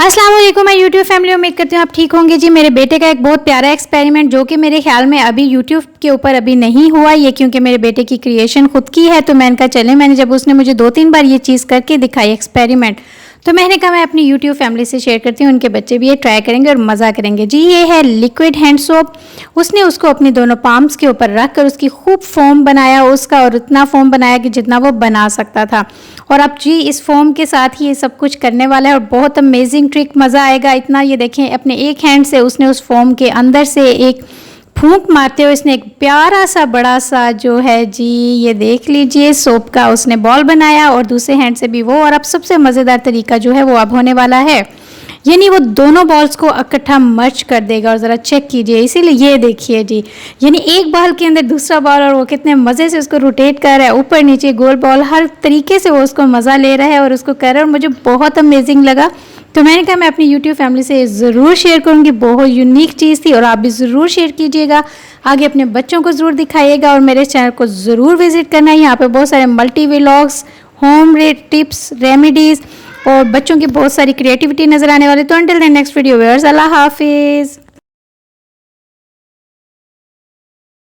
अस्सलाम वालेकुम मैं यूट्यूब फैमिली, उम्मीद करती हूँ आप ठीक होंगे जी। मेरे बेटे का एक बहुत प्यारा एक्सपेरिमेंट जो कि मेरे ख्याल में अभी यूट्यूब के ऊपर अभी नहीं हुआ ये, क्योंकि मेरे बेटे की क्रिएशन खुद की है। तो मैंने कहा चले, मैंने जब उसने मुझे 2-3 बार ये चीज़ करके दिखाई एक्सपेरिमेंट, तो मैंने कहा मैं अपनी यूट्यूब फैमिली से शेयर करती हूँ, उनके बच्चे भी ये ट्राई करेंगे और मज़ा करेंगे जी। ये है लिक्विड हैंड सोप। उसने उसको अपनी दोनों पाम्स के ऊपर रख कर उसकी खूब फोम बनाया उसका, और इतना फोम बनाया कि जितना वो बना सकता था। और अब जी इस फोम के साथ ही ये सब कुछ करने वाला है और बहुत अमेजिंग ट्रिक, मज़ा आएगा इतना। ये देखें, अपने एक हैंड से उसने उस फोम के अंदर से एक फूंक मारते हुए इसने एक प्यारा सा बड़ा सा जो है जी, ये देख लीजिए, सोप का उसने बॉल बनाया और दूसरे हैंड से भी वो। और अब सबसे मज़ेदार तरीका जो है वो अब होने वाला है, यानी वो दोनों बॉल्स को इकट्ठा मर्ज कर देगा। और ज़रा चेक कीजिए, इसीलिए ये देखिए जी, यानी एक बॉल के अंदर दूसरा बॉल, और वो कितने मज़े से उसको रोटेट कर रहा है, ऊपर नीचे गोल बॉल, हर तरीके से वो उसको मज़ा ले रहा है और उसको कर रहा है। और मुझे बहुत अमेजिंग लगा, तो मैंने कहा मैं अपनी यूट्यूब फैमिली से ज़रूर शेयर करूँगी। बहुत यूनिक चीज़ थी और आप भी ज़रूर शेयर कीजिएगा, आगे अपने बच्चों को ज़रूर दिखाइएगा और मेरे चैनल को ज़रूर विज़िट करना है। यहाँ पे बहुत सारे multi vlogs, home made tips, remedies और बच्चों की बहुत सारी क्रिएटिविटी नज़र आने वाली। तो until the next video viewers, अल्लाह हाफिज़।